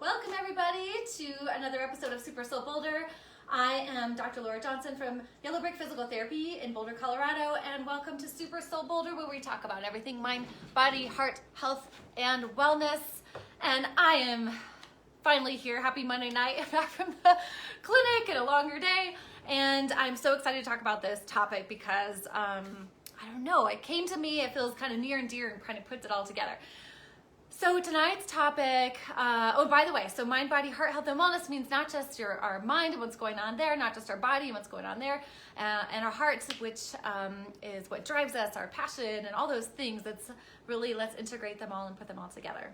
Welcome everybody to another episode of SuperSoul Boulder. I am Dr. Lara Johnson from Yellow Brick Physical Therapy in Boulder, Colorado, and welcome to SuperSoul Boulder, where we talk about everything mind, body, heart, health, and wellness. And I am finally here. Happy Monday night, back from the clinic and a longer day. And I'm so excited to talk about this topic because, I don't know, it came to me, it feels kind of near and dear and kind of puts it all together. So tonight's topic, oh, by the way, so mind, body, heart, health, and wellness means not just our mind and what's going on there, not just our body and what's going on there, and our hearts, which is what drives us, our passion, and all those things. That's really, let's integrate them all and put them all together.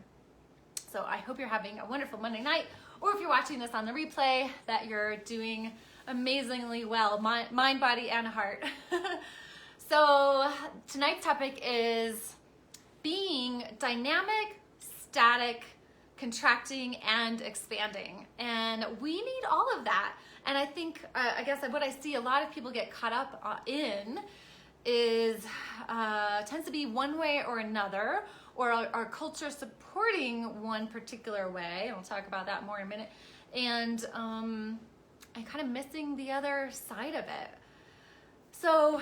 So I hope you're having a wonderful Monday night, or if you're watching this on the replay, that you're doing amazingly well, mind, body, and heart. So tonight's topic is being dynamic, static, contracting, and expanding. And we need all of that. And I think, I guess what I see a lot of people get caught up in is, tends to be one way or another, or our culture supporting one particular way. And we'll talk about that more in a minute. And kind of missing the other side of it. So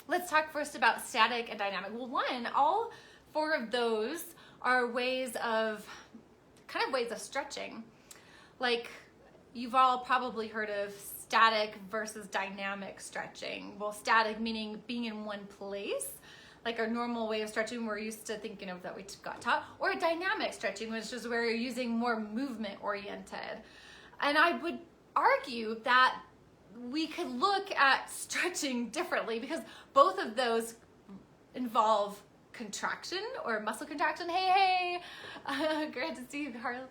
let's talk first about static and dynamic. Well, one, all four of those are ways of stretching. Like, you've all probably heard of static versus dynamic stretching. Well, static meaning being in one place, like our normal way of stretching we're used to thinking of that we got taught, or dynamic stretching, which is where you're using more movement oriented. And I would argue that we could look at stretching differently because both of those involve contraction or muscle contraction. Hey, great to see you, Carl.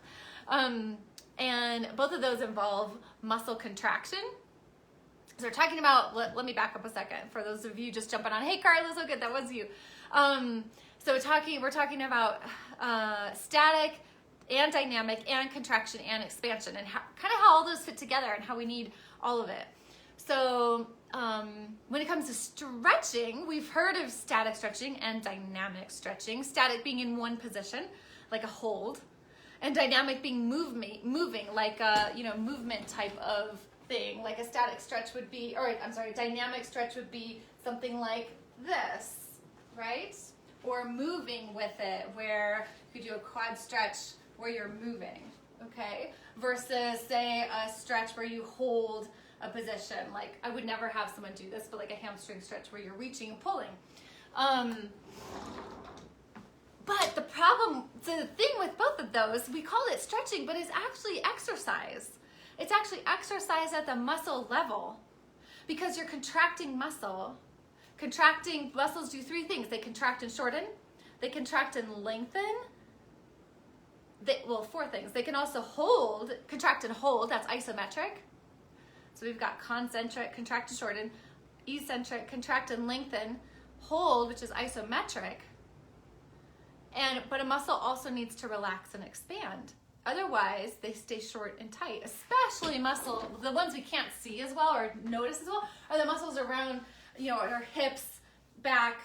And both of those involve muscle contraction. So we're talking about, let me back up a second for those of you just jumping on. Hey, Carla, so good, that was you. So we're talking about static and dynamic and contraction and expansion, and how all those fit together and how we need all of it. So when it comes to stretching, we've heard of static stretching and dynamic stretching. Static being in one position, like a hold, and dynamic being moving, like a movement type of thing. Like a static stretch would be, dynamic stretch would be something like this, right? Or moving with it, where you could do a quad stretch where you're moving, okay? Versus, say, a stretch where you hold a position. Like, I would never have someone do this, but like a hamstring stretch where you're reaching and pulling. But the thing with both of those, we call it stretching, but it's actually exercise. It's actually exercise at the muscle level because you're contracting muscle. Contracting muscles do three things. They contract and shorten, they contract and lengthen. Four things. They can also contract and hold, that's isometric. So we've got concentric, contract and shorten, eccentric, contract and lengthen, hold, which is isometric. But a muscle also needs to relax and expand. Otherwise, they stay short and tight, especially the ones we can't see as well or notice as well, are the muscles around, our hips, back,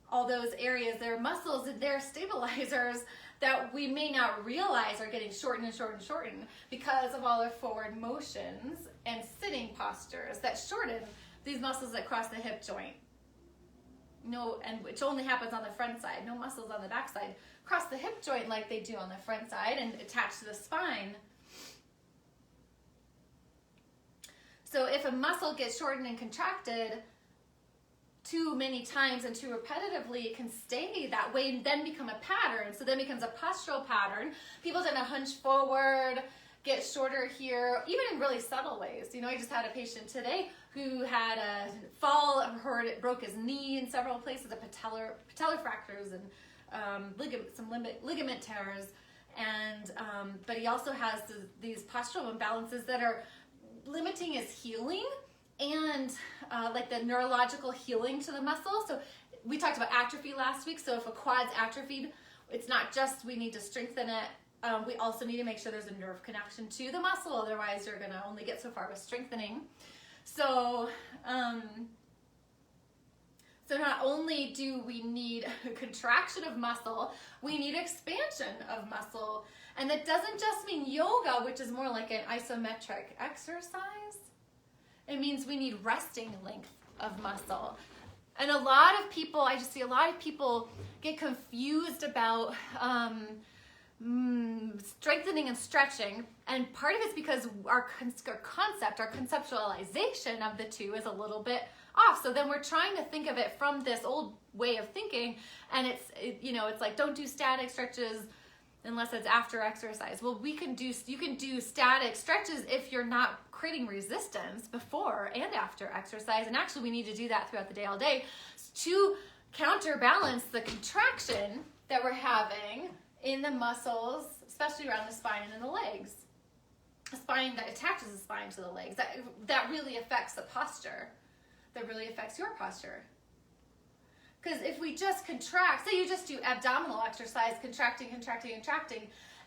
all those areas. They're muscles and they're stabilizers that we may not realize are getting shortened and shortened and shortened because of all our forward motions and sitting postures that shorten these muscles that cross the hip joint. And which only happens on the front side. No muscles on the back side cross the hip joint like they do on the front side and attach to the spine. So if a muscle gets shortened and contracted too many times and too repetitively, it can stay that way and then become a pattern. So then becomes a postural pattern. People tend to hunch forward, get shorter here, even in really subtle ways. I just had a patient today who had a fall, broke his knee in several places, patellar fractures and ligament tears. And but he also has these postural imbalances that are limiting his healing and like the neurological healing to the muscle. So we talked about atrophy last week. So if a quad's atrophied, it's not just we need to strengthen it. We also need to make sure there's a nerve connection to the muscle. Otherwise, you're going to only get so far with strengthening. So So not only do we need contraction of muscle, we need expansion of muscle. And that doesn't just mean yoga, which is more like an isometric exercise. It means we need resting length of muscle. And a lot of people, I just see a lot of people get confused about strengthening and stretching. And part of it's because our concept, our conceptualization of the two is a little bit off. So then we're trying to think of it from this old way of thinking, and it's like, don't do static stretches unless it's after exercise. Well, you can do static stretches if you're not creating resistance before and after exercise. And actually we need to do that throughout the day, all day, to counterbalance the contraction that we're having in the muscles, especially around the spine and in the legs. A spine that attaches the spine to the legs. That really affects the posture. That really affects your posture. Because if we just contract, say you just do abdominal exercise, contracting,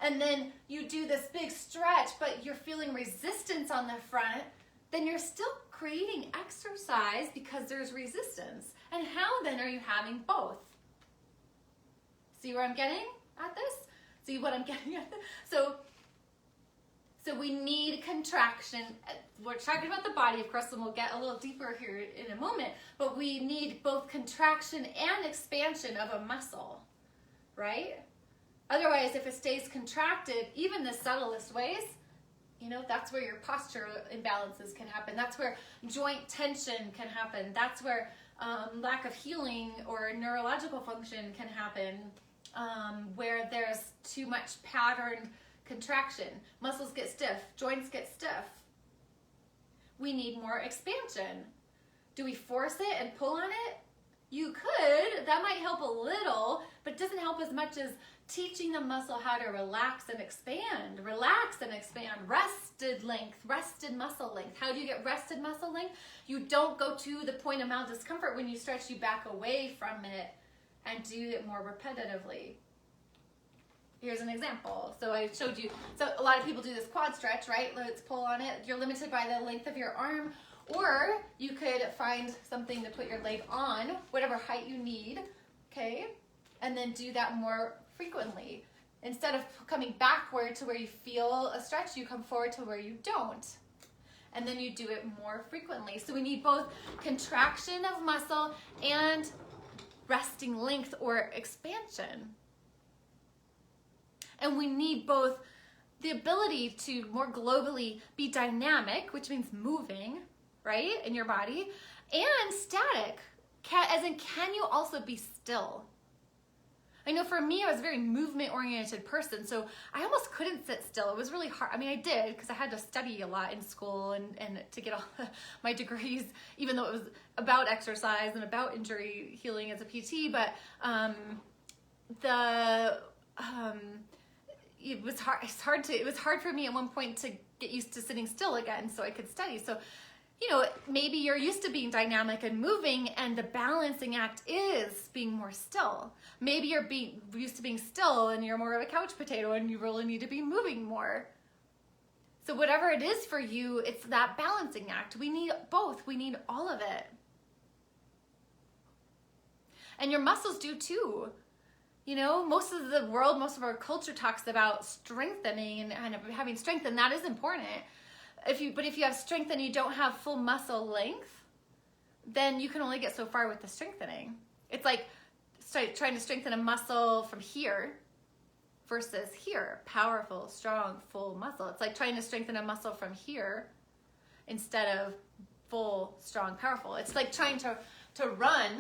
and then you do this big stretch, but you're feeling resistance on the front, then you're still creating exercise because there's resistance. And how then are you having both? See where I'm getting at this? See what I'm getting at? So we need contraction. We're talking about the body, of course, and we'll get a little deeper here in a moment, but we need both contraction and expansion of a muscle, right? Otherwise, if it stays contracted, even the subtlest ways, that's where your posture imbalances can happen. That's where joint tension can happen. That's where lack of healing or neurological function can happen, where there's too much patterned contraction. Muscles get stiff, joints get stiff. We need more expansion. Do we force it and pull on it? You could. That might help a little, but it doesn't help as much as teaching the muscle how to relax and expand. Relax and expand. Rested length, rested muscle length. How do you get rested muscle length? You don't go to the point of maldiscomfort when you stretch, you back away from it and do it more repetitively. Here's an example. So I showed you, so a lot of people do this quad stretch, right? Let's pull on it. You're limited by the length of your arm, or you could find something to put your leg on, whatever height you need, okay? And then do that more frequently. Instead of coming backward to where you feel a stretch, you come forward to where you don't. And then you do it more frequently. So we need both contraction of muscle and resting length or expansion. And we need both the ability to more globally be dynamic, which means moving, right, in your body, and static, as in, can you also be still? I know for me, I was a very movement-oriented person, so I almost couldn't sit still. It was really hard. I mean, I did, because I had to study a lot in school and to get all my degrees, even though it was about exercise and about injury healing as a PT, but it was hard for me at one point to get used to sitting still again so I could study. So, maybe you're used to being dynamic and moving, and the balancing act is being more still. Maybe you're used to being still and you're more of a couch potato and you really need to be moving more. So whatever it is for you, it's that balancing act. We need both. We need all of it. And your muscles do too. Most of the world, most of our culture talks about strengthening and having strength, and that is important. But if you have strength and you don't have full muscle length, then you can only get so far with the strengthening. It's like trying to strengthen a muscle from here versus here. Powerful, strong, full muscle. It's like trying to strengthen a muscle from here instead of full, strong, powerful. It's like trying to run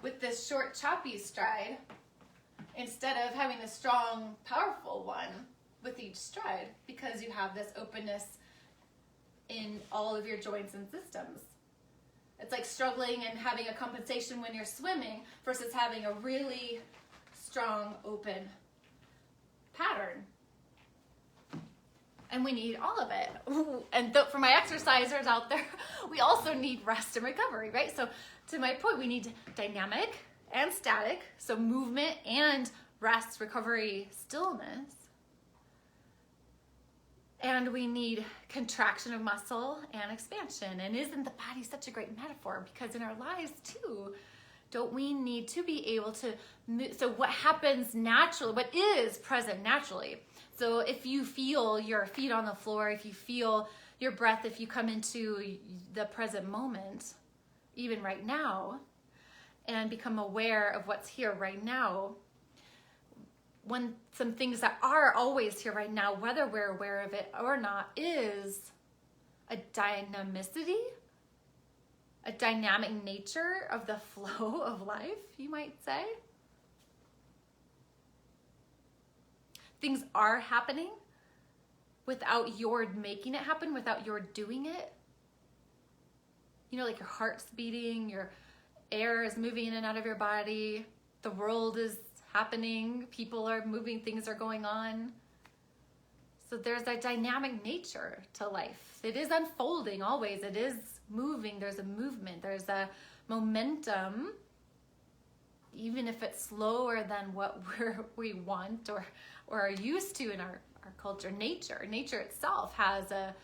with this short, choppy stride instead of having a strong, powerful one with each stride, because you have this openness in all of your joints and systems. It's like struggling and having a compensation when you're swimming versus having a really strong, open pattern. And we need all of it. And for my exercisers out there, we also need rest and recovery, right? So to my point, we need dynamic and static, so movement and rest, recovery, stillness. And we need contraction of muscle and expansion. And isn't the body such a great metaphor? Because in our lives too, Don't we need to be able to move? So what happens naturally, what is present naturally? So if you feel your feet on the floor, if you feel your breath, if you come into the present moment, even right now, and become aware of what's here right now, when some things that are always here right now, whether we're aware of it or not, is a dynamicity, a dynamic nature of the flow of life, you might say. Things are happening without your making it happen, without your doing it. You know, like your heart's beating, your air is moving in and out of your body, the world is happening, people are moving, things are going on. So there's a dynamic nature to life. It is unfolding always. It is moving. There's a movement. There's a momentum, even if it's slower than what we want or are used to in our culture. Nature itself has a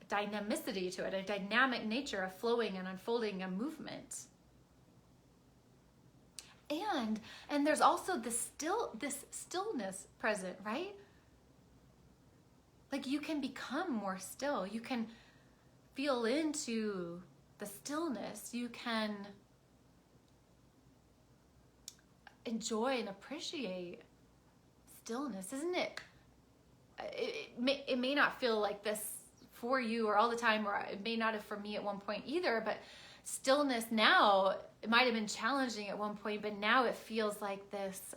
dynamicity to it, a dynamic nature of flowing and unfolding a movement. And there's also this stillness present, right? Like you can become more still. You can feel into the stillness. You can enjoy and appreciate stillness, isn't it? It may not feel like this for you or all the time, or it may not have for me at one point either, but stillness now, it might have been challenging at one point, but now it feels like this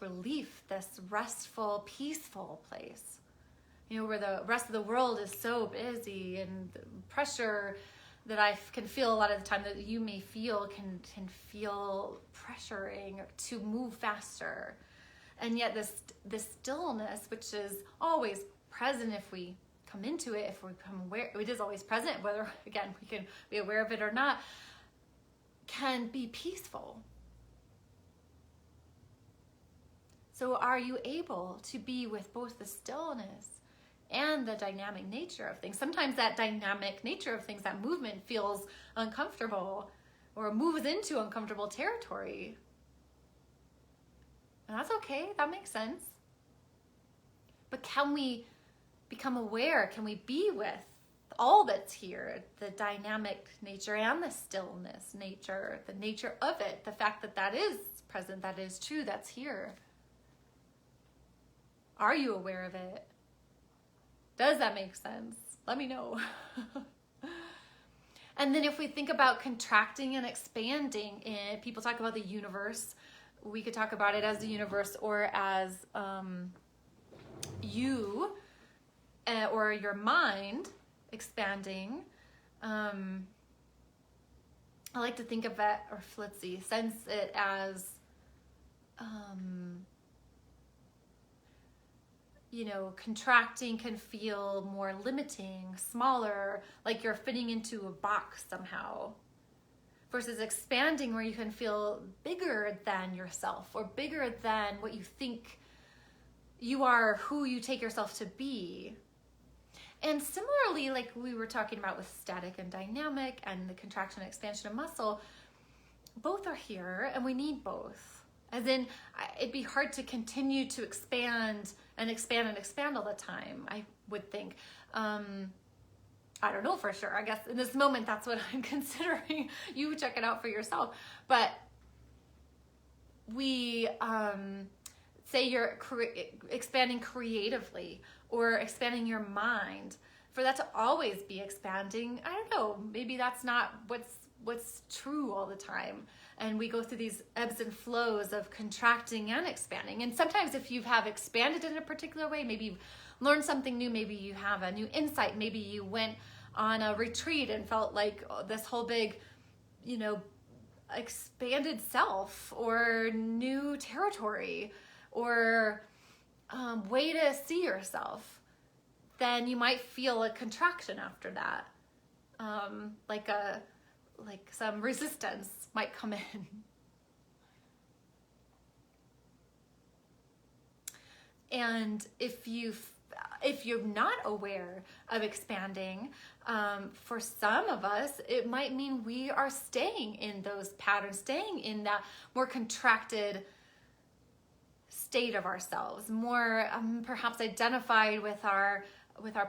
relief, this restful, peaceful place. You know, where the rest of the world is so busy, and the pressure that I can feel a lot of the time that you may feel can feel pressuring to move faster. And yet this stillness, which is always present if we come into it, if we become aware, it is always present, whether, again, we can be aware of it or not, can be peaceful. So are you able to be with both the stillness and the dynamic nature of things? Sometimes that dynamic nature of things, that movement, feels uncomfortable or moves into uncomfortable territory. And that's okay, that makes sense. But can we become aware? Can we be with all that's here, the dynamic nature and the stillness nature, the nature of it, the fact that that is present, that is true, that's here? Are you aware of it? Does that make sense? Let me know. And then if we think about contracting and expanding, people talk about the universe. We could talk about it as the universe or as you or your mind expanding. I like to think of it, or let's see, sense it as contracting can feel more limiting, smaller, like you're fitting into a box somehow, versus expanding where you can feel bigger than yourself or bigger than what you think you are, who you take yourself to be. And similarly, like we were talking about with static and dynamic and the contraction and expansion of muscle, both are here and we need both. As in, it'd be hard to continue to expand and expand and expand all the time, I would think. I don't know for sure. I guess in this moment, that's what I'm considering. You check it out for yourself. But we say you're expanding creatively or expanding your mind. For that to always be expanding, I don't know, maybe that's not what's true all the time. And we go through these ebbs and flows of contracting and expanding. And sometimes if you have expanded in a particular way, maybe you've learned something new, maybe you have a new insight, maybe you went on a retreat and felt like this whole big, expanded self or new territory or way to see yourself, then you might feel a contraction after that. Like some resistance might come in. And if you if you're not aware of expanding, for some of us, it might mean we are staying in those patterns, staying in that more contracted state of ourselves, more perhaps identified with our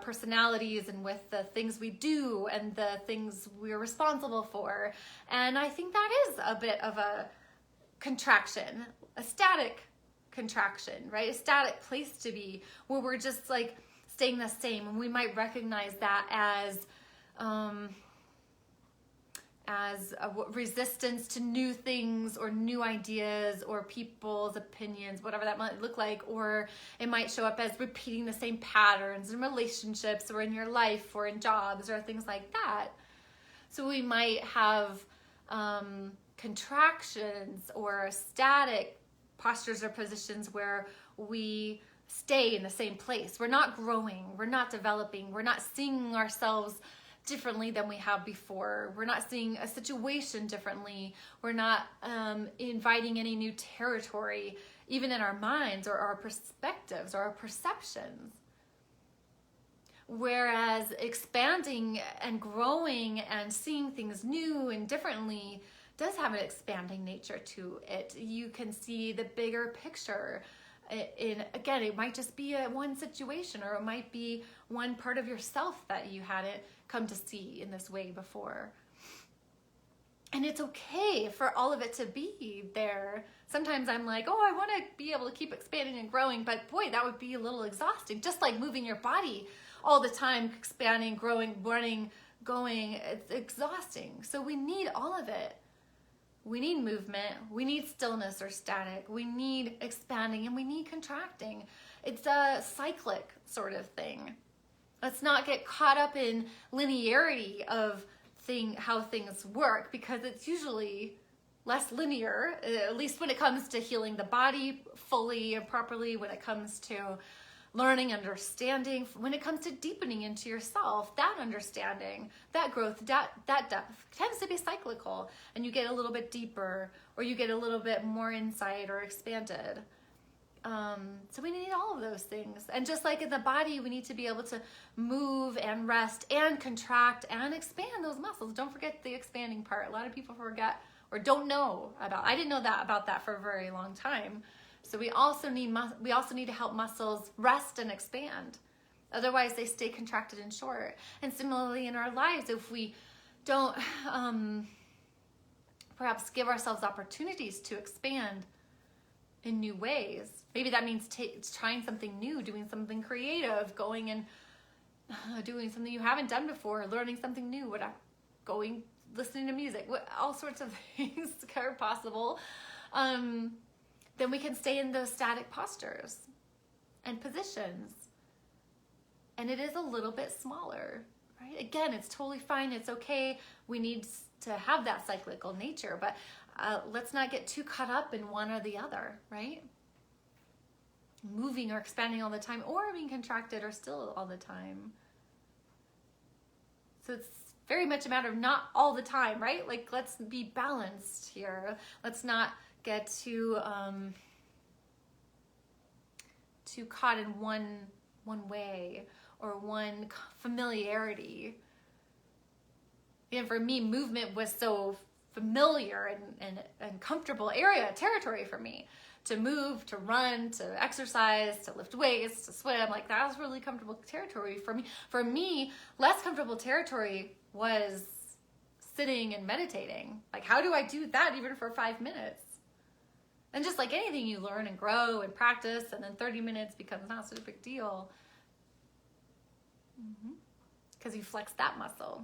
personalities and with the things we do and the things we're responsible for. And I think that is a bit of a contraction, a static contraction, right? A static place to be, where we're just like staying the same. And we might recognize that as a resistance to new things or new ideas or people's opinions, whatever that might look like. Or it might show up as repeating the same patterns in relationships or in your life or in jobs or things like that. So we might have contractions or static postures or positions where we stay in the same place. We're not growing, we're not developing, we're not seeing ourselves differently than we have before. We're not seeing a situation differently. We're not inviting any new territory, even in our minds or our perspectives or our perceptions. Whereas expanding and growing and seeing things new and differently does have an expanding nature to it. You can see the bigger picture. Again, it might just be one situation, or it might be one part of yourself that you hadn't come to see in this way before. And it's okay for all of it to be there. Sometimes I'm like, oh, I want to be able to keep expanding and growing, but boy, that would be a little exhausting. Just like moving your body all the time, expanding, growing, running, going, it's exhausting. So we need all of it. We need movement, we need stillness or static, we need expanding, and we need contracting. It's a cyclic sort of thing. Let's not get caught up in linearity of how things work, because it's usually less linear, at least when it comes to healing the body fully and properly, when it comes to learning, understanding, when it comes to deepening into yourself. That understanding, that growth, that depth tends to be cyclical, and you get a little bit deeper, or you get a little bit more insight or expanded. So we need all of those things. And just like in the body, we need to be able to move and rest and contract and expand those muscles. Don't forget the expanding part. A lot of people forget or don't know about. I didn't know about that for a very long time. So we also need to help muscles rest and expand. Otherwise, they stay contracted and short. And similarly in our lives, if we don't perhaps give ourselves opportunities to expand in new ways, maybe that means trying something new, doing something creative, going and doing something you haven't done before, learning something new, listening to music, all sorts of things are possible. Then we can stay in those static postures and positions. And it is a little bit smaller, right? Again, it's totally fine. It's okay. We need to have that cyclical nature, but let's not get too caught up in one or the other, right? Moving or expanding all the time, or being contracted or still all the time. So it's very much a matter of not all the time, right? Like, let's be balanced here. Let's not get too caught in one way or one familiarity. And for me, movement was so familiar and comfortable territory for me. To move, to run, to exercise, to lift weights, to swim, like that was really comfortable territory for me. For me, less comfortable territory was sitting and meditating. Like, how do I do that even for 5 minutes? And just like anything, you learn and grow and practice, and then 30 minutes becomes not such a big deal. Because you flex that muscle.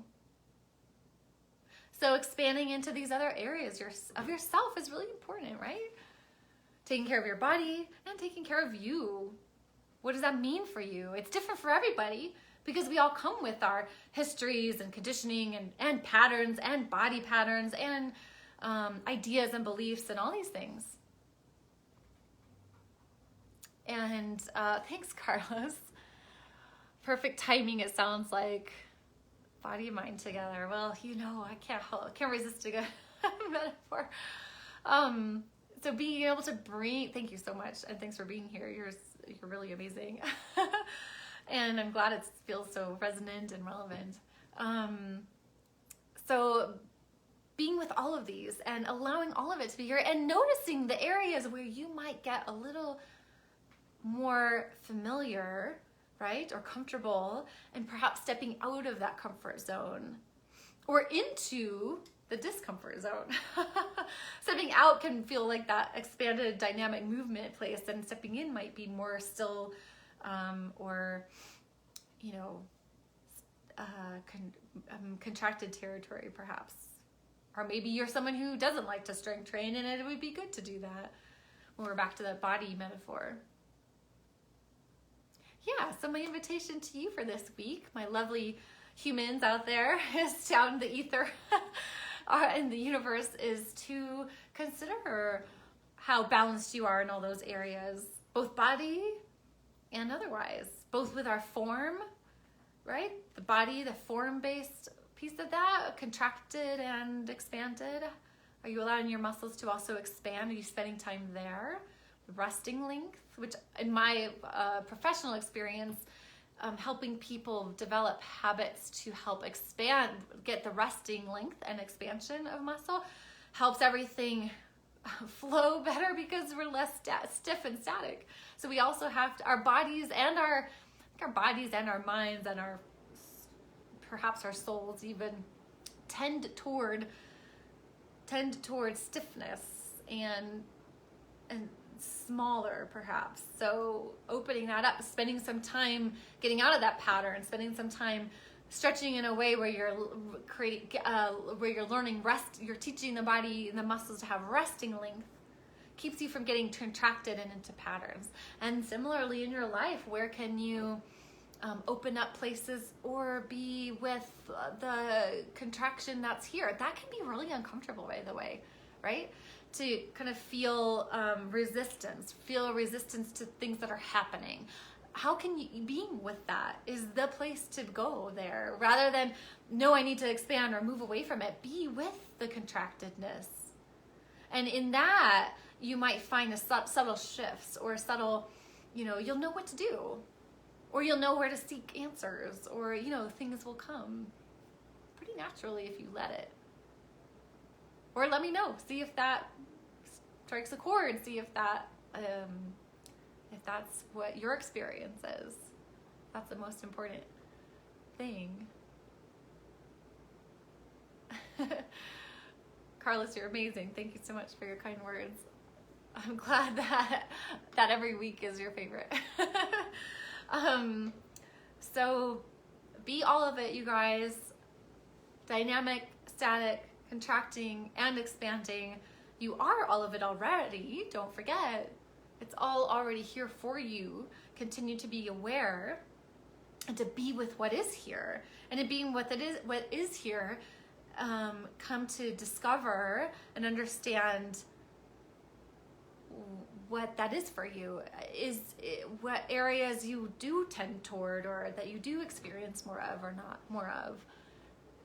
So expanding into these other areas of yourself is really important, right? Taking care of your body and taking care of you. What does that mean for you? It's different for everybody, because we all come with our histories and conditioning and patterns and body patterns and ideas and beliefs and all these things. And thanks, Carlos. Perfect timing, it sounds like. Body and mind together. Well, I can't resist a good metaphor. So being able to breathe, thank you so much, and thanks for being here. You're really amazing. And I'm glad it feels so resonant and relevant. So being with all of these and allowing all of it to be here and noticing the areas where you might get a little more familiar, right? Or comfortable, and perhaps stepping out of that comfort zone or into the discomfort zone. Stepping out can feel like that expanded dynamic movement place, and stepping in might be more still, or, contracted territory perhaps. Or maybe you're someone who doesn't like to strength train, and it would be good to do that when we're back to that body metaphor. Yeah, so my invitation to you for this week, my lovely humans out there, is down in the ether in the universe, is to consider how balanced you are in all those areas, both body and otherwise, both with our form, right? The body, the form-based piece of that, contracted and expanded. Are you allowing your muscles to also expand? Are you spending time there? The resting length, which in my professional experience, helping people develop habits to help expand, get the resting length and expansion of muscle, helps everything flow better because we're less stiff and static. So we also have to, our bodies and our minds and our perhaps our souls even tend toward stiffness and smaller perhaps. So opening that up, spending some time getting out of that pattern, spending some time stretching in a way where you're where you're learning rest, you're teaching the body and the muscles to have resting length, keeps you from getting contracted and into patterns. And similarly in your life, where can you open up places or be with the contraction that's here? That can be really uncomfortable, by the way, right? To kind of feel resistance to things that are happening. How can you, being with that is the place to go there, rather than, no, I need to expand or move away from it. Be with the contractedness. And in that, you might find subtle shifts or subtle, you'll know what to do. Or you'll know where to seek answers, or, things will come pretty naturally if you let it. Or let me know, see if that strikes a chord, see if that, if that's what your experience is. That's the most important thing. Carlos, you're amazing. Thank you so much for your kind words. I'm glad that every week is your favorite. So be all of it, you guys. Dynamic, static, contracting, and expanding. You are all of it already. Don't forget. It's all already here for you. Continue to be aware and to be with what is here. And in being what is here, come to discover and understand what that is for you, is what areas you do tend toward, or that you do experience more of or not more of,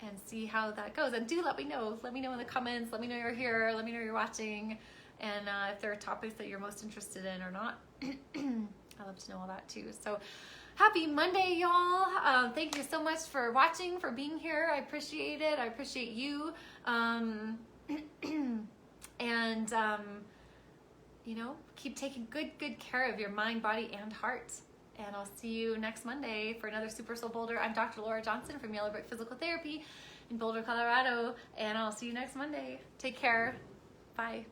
and see how that goes. And do let me know in the comments. Let me know you're here, let me know you're watching, and if there are topics that you're most interested in or not. I'd love to know all that too. So happy Monday, y'all. Thank you so much for watching, for being here. I appreciate it. I appreciate you. Keep taking good care of your mind, body, and heart. And I'll see you next Monday for another SuperSoul Boulder. I'm Dr. Lara Johnson from Yellow Brick Physical Therapy in Boulder, Colorado. And I'll see you next Monday. Take care. Bye.